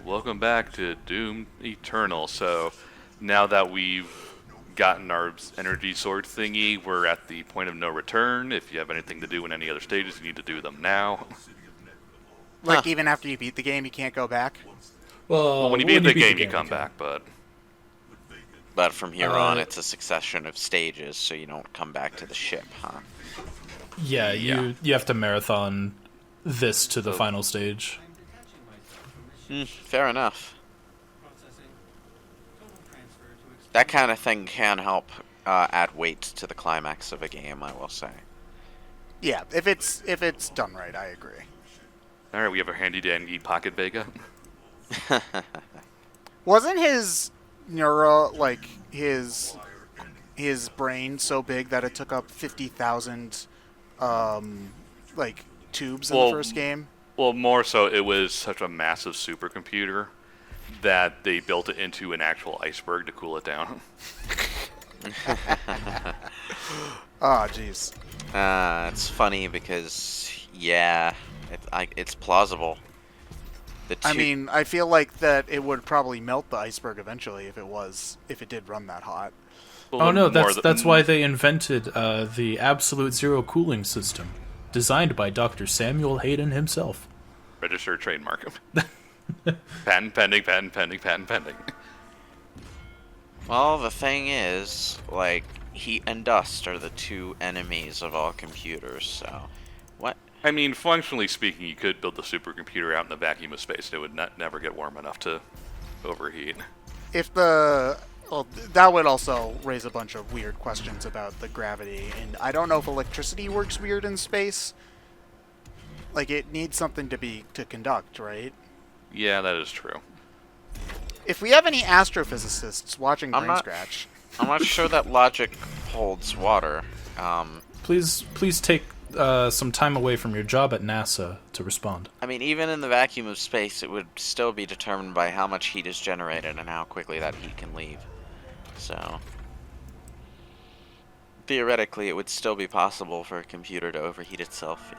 Welcome back to Doom Eternal. So, now that we've gotten our energy sword thingy, we're at the point of no return. If you have anything to do in any other stages, you need to do them now. Like, even after you beat the game, you can't go back? Well, when you beat the game, you come back, but... But from here on, it's a succession of stages, so you don't come back to the ship, huh? Yeah, you have to marathon this to the final stage. Fair enough. That kind of thing can help add weight to the climax of a game, I will say. Yeah, if it's done right, I agree. Alright, we have our handy dandy pocket Vega. Wasn't his his brain so big that it took up 50,000 tubes in the first game? Well, more so, it was such a massive supercomputer that they built it into an actual iceberg to cool it down. Oh, jeez. It's funny because, yeah, it's plausible. I mean, I feel like that it would probably melt the iceberg eventually if it did run that hot. Well, oh no, that's why they invented the absolute zero cooling system, designed by Dr. Samuel Hayden himself. Register trademark him. Patent pending, patent pending, patent pending. Well, the thing is, like, heat and dust are the two enemies of all computers, so... What? I mean, functionally speaking, you could build the supercomputer out in the vacuum of space. It would never get warm enough to overheat. Well, that would also raise a bunch of weird questions about the gravity, and I don't know if electricity works weird in space. Like, it needs something to conduct, right? Yeah, that is true. If we have any astrophysicists watching BrainScratch... I'm not sure that logic holds water. Please take some time away from your job at NASA to respond. I mean, even in the vacuum of space, it would still be determined by how much heat is generated and how quickly that heat can leave. So, theoretically, it would still be possible for a computer to overheat itself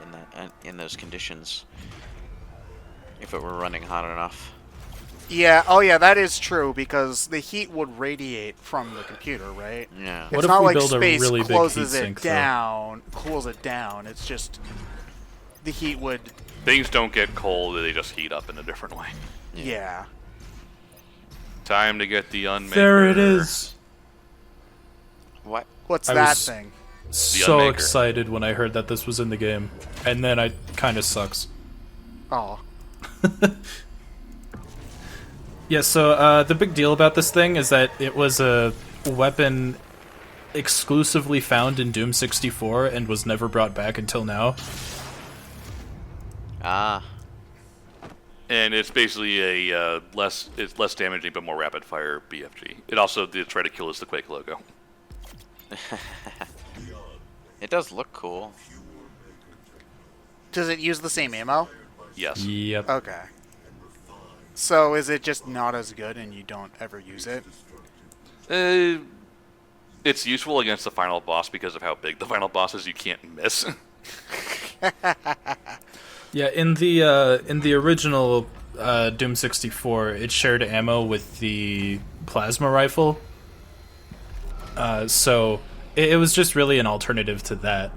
in those conditions if it were running hot enough. Yeah, oh yeah, that is true, because the heat would radiate from the computer, right? Yeah. It's not like space closes it down, cools it down. It's just the heat would... Things don't get cold, they just heat up in a different way. Yeah. Time to get the Unmaker. There it is. What? What's that thing? So Unmaker. excited when I heard that this was in the game, and then it kind of sucks. Oh. Yeah, so the big deal about this thing is that it was a weapon exclusively found in Doom 64 and was never brought back until now. Ah. And it's basically a less damaging but more rapid fire BFG. It also did try to kill us the Quake logo. It does look cool. Does it use the same ammo? Yes. Yep. Okay. So is it just not as good and you don't ever use it? It's useful against the final boss because of how big the final boss is. You can't miss. Yeah, in the original Doom 64, it shared ammo with the plasma rifle. So it was just really an alternative to that.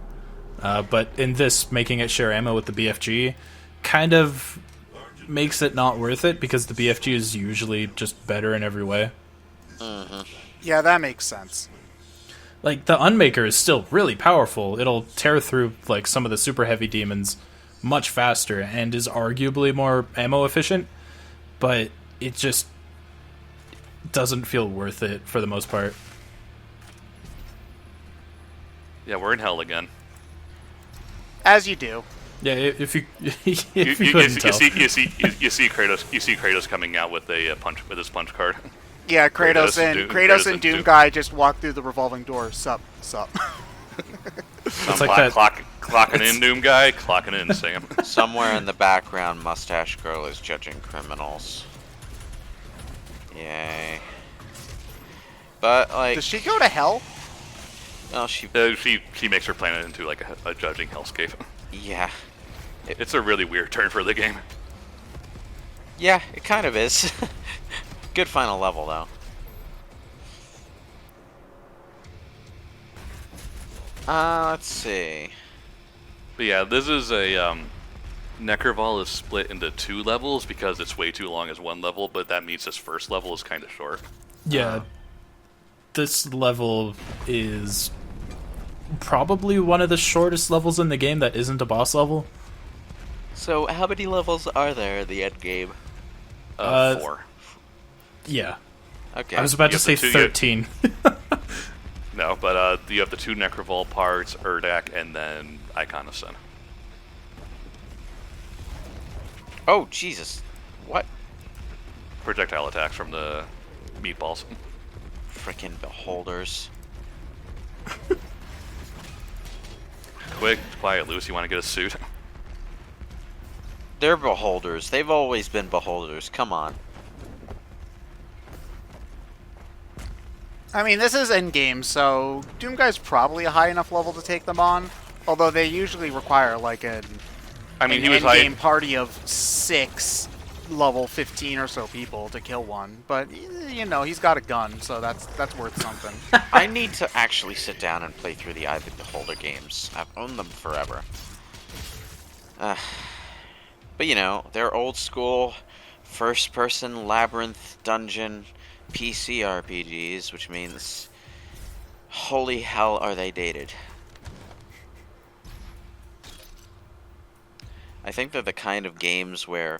But in this, making it share ammo with the BFG kind of makes it not worth it, because the BFG is usually just better in every way. Yeah, that makes sense. Like, the Unmaker is still really powerful. It'll tear through, like, some of the super heavy demons much faster and is arguably more ammo efficient, but it just doesn't feel worth it for the most part. Yeah, we're in hell again. As you do. Yeah, if you You couldn't tell. see Kratos coming out with a punch with his punch card. Yeah, Kratos and Doom guy just walk through the revolving door. Sup. It's like that. Clocking in, Doom guy. Clocking in, Sam. Somewhere in the background, Mustache Girl is judging criminals. Yay. But, like... Does she go to hell? No, she makes her planet into like a judging hellscape. Yeah. It's a really weird turn for the game. Yeah, it kind of is. Good final level, though. Let's see. But yeah, this is a Neckerval is split into 2 levels because it's way too long as one level, but that means this first level is kind of short. Yeah. This level is probably one of the shortest levels in the game that isn't a boss level. So, how many levels are there in the end game? 4. Yeah. Okay. I was about to You say have the 13. No, but you have the 2 Neckerval parts, Urdak, and then Iconocen. Oh, Jesus. What? Projectile attacks from the meatballs. Frickin' beholders. Quick, quiet, Lucy. You want to get a suit? They're beholders. They've always been beholders. Come on. I mean, this is endgame, so Doomguy's probably a high enough level to take them on. Although they usually require like an He was high. endgame party of 6 level 15 or so people to kill one. But you know, he's got a gun, so that's worth something. I need to actually sit down and play through the Eye of the Beholder games. I've owned them forever. But you know, they're old school, first-person labyrinth dungeon PC RPGs, which means, holy hell, are they dated. I think they're the kind of games where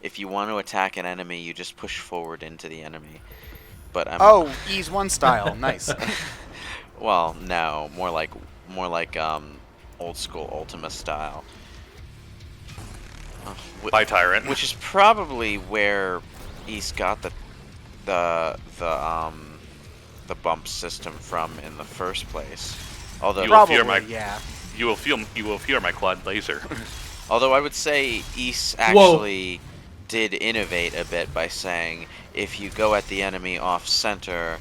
if you want to attack an enemy, you just push forward into the enemy. But I'm Oh, ease 1 style, nice. well, no, more like old school Ultima style. By Tyrant. Which is probably where he's got the bump system from in the first place. Although You will fear Probably, my- yeah. You will fear my quad laser. Although I would say Ys actually did innovate a bit by saying if you go at the enemy off center,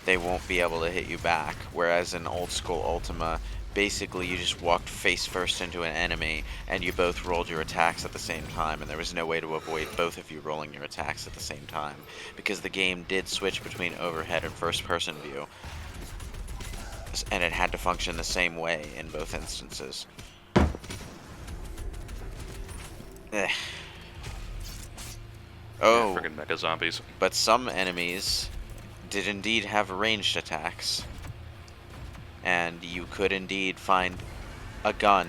they won't be able to hit you back. Whereas in old school Ultima, basically you just walked face first into an enemy and you both rolled your attacks at the same time, and there was no way to avoid both of you rolling your attacks at the same time because the game did switch between overhead and first person view. And it had to function the same way in both instances. Oh, Friggin' mecha zombies. but some enemies did indeed have ranged attacks. And you could indeed find a gun.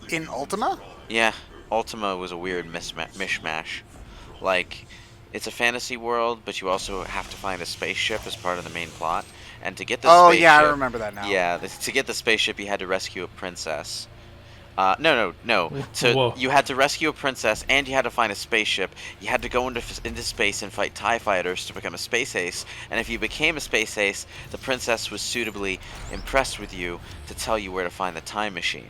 In Ultima? Yeah, Ultima was a weird mishmash. Like, it's a fantasy world, but you also have to find a spaceship as part of the main plot. And to get the Oh, spaceship... yeah, I remember that now. Yeah, to get the spaceship, you had to rescue a princess. No. Whoa. You had to rescue a princess, and you had to find a spaceship. You had to go into space and fight TIE fighters to become a space ace. And if you became a space ace, the princess was suitably impressed with you to tell you where to find the time machine.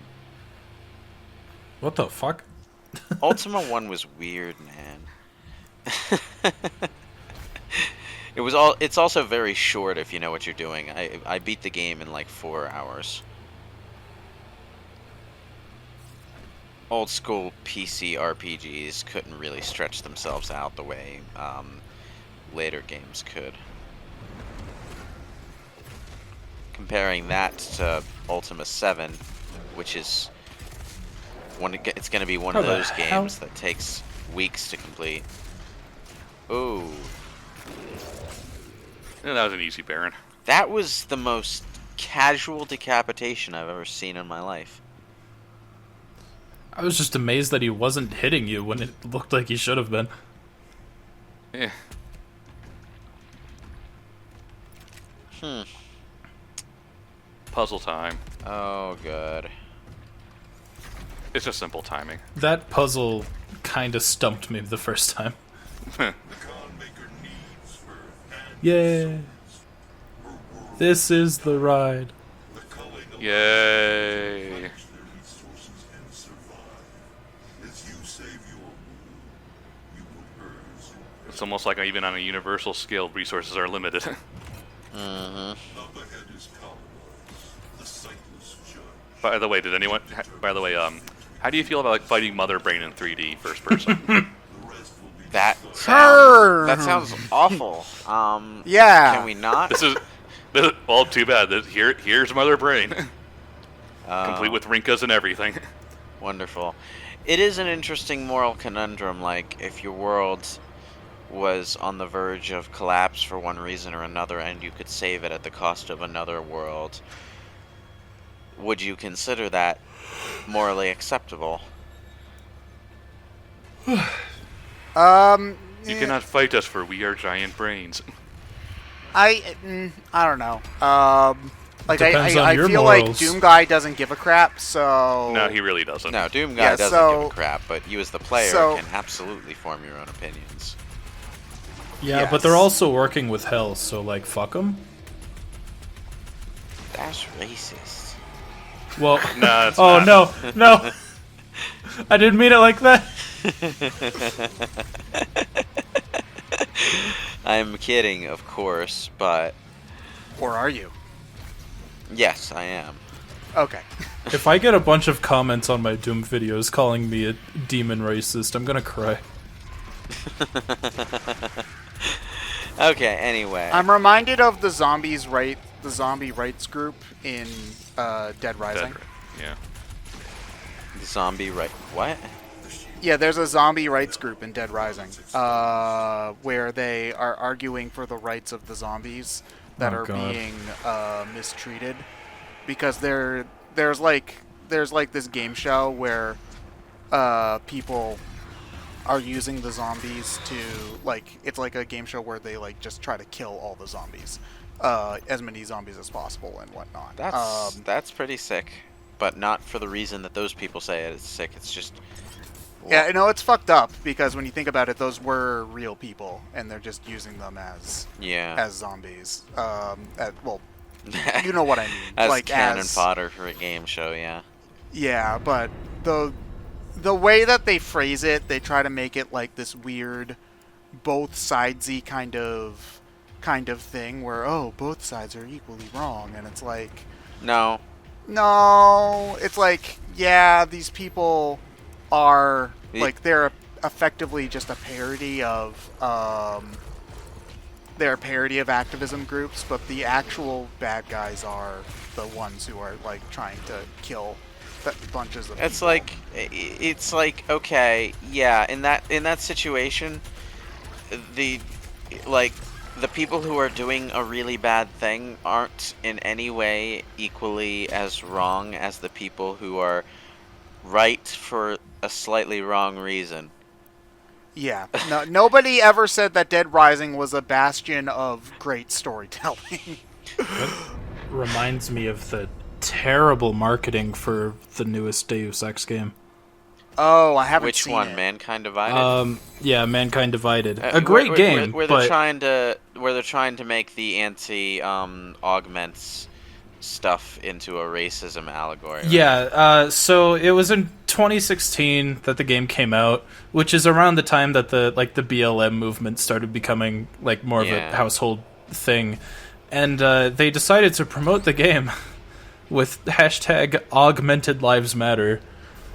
What the fuck? Ultima 1 was weird, man. It's also very short if you know what you're doing. I beat the game in like 4 hours. Old school PC RPGs couldn't really stretch themselves out the way later games could. Comparing that to Ultima 7, which is it's going to be one of How the those hell? games that takes weeks to complete. Ooh, Yeah, that was an easy Baron. that was the most casual decapitation I've ever seen in my life. I was just amazed that he wasn't hitting you when it looked like he should have been. Yeah. Puzzle time. Oh, good. It's just simple timing. That puzzle kind of stumped me the first time. Yeah. This is the ride. Yay. It's almost like even on a universal scale, resources are limited. Mm-hmm. By the way, How do you feel about like fighting Mother Brain in 3D first person? That sounds awful. Yeah. Can we not? Well, too bad. Here's Mother Brain, complete with Rinkas and everything. Wonderful. It is an interesting moral conundrum, like, if your world was on the verge of collapse for one reason or another and you could save it at the cost of another world, would you consider that morally acceptable? You cannot fight us, for we are giant brains. I don't know. Like Depends on I your feel like morals. Doom Guy doesn't give a crap. So No, he really doesn't. No, Doom Guy Yeah, doesn't so- give a crap, but you as the player so- can absolutely form your own opinions. Yeah, Yes. but they're also working with Hell, so like fuck them. That's racist. Well, Nah, it's oh not. no, I didn't mean it like that. I'm kidding, of course, but or are you? yes, I am. Okay. If I get a bunch of comments on my Doom videos calling me a demon racist, I'm gonna cry. Okay, anyway. I'm reminded of the zombie rights group in Dead Rising. Yeah. Zombie right. What? Yeah, there's a zombie rights group in Dead Rising, where they are arguing for the rights of the zombies that Oh, are God. being mistreated, because there's like this game show where people are using the zombies to, like, it's like a game show where they like just try to kill all the zombies, as many zombies as possible and whatnot. That's pretty sick, but not for the reason that those people say it's sick. It's just Yeah, you know, it's fucked up because when you think about it, those were real people, and they're just using them as zombies. Well, you know what I mean. as like cannon fodder for a game show. Yeah. Yeah, but the way that they phrase it, they try to make it like this weird, both sidesy kind of thing, where both sides are equally wrong, and it's like No. it's like, yeah, these people are like, they're effectively just a parody of activism groups, but the actual bad guys are the ones who are like trying to kill bunches of It's people. like okay, yeah. In that situation, the people who are doing a really bad thing aren't in any way equally as wrong as the people who are right for a slightly wrong reason. Yeah, no, nobody ever said that Dead Rising was a bastion of great storytelling. Reminds me of the terrible marketing for the newest Deus Ex game. Oh, I haven't Which seen one? it. Mankind Divided. Yeah, Mankind Divided. A great game, where but they're trying to make the anti augments stuff into a racism allegory. Right? yeah. So it was in 2016 that the game came out, which is around the time that the BLM movement started becoming like more of a household thing, and they decided to promote the game with hashtag Augmented Lives Matter.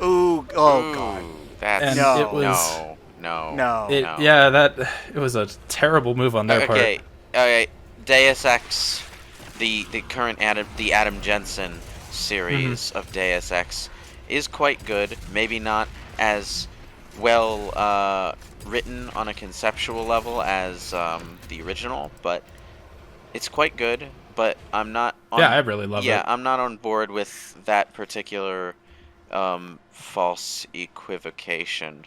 Ooh, God. That's And No. it was No. it was a terrible move on their part. Okay. Deus Ex, the current Adam Jensen series of Deus Ex is quite good. Maybe not as well written on a conceptual level as the original, but it's quite good. But I'm not. I really love it. Yeah, I'm not on board with that particular false equivocation,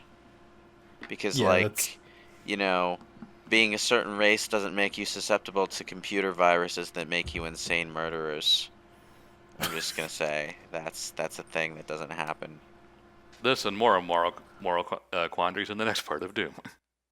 because being a certain race doesn't make you susceptible to computer viruses that make you insane murderers. I'm just gonna say that's a thing that doesn't happen. This and more moral quandaries in the next part of Doom.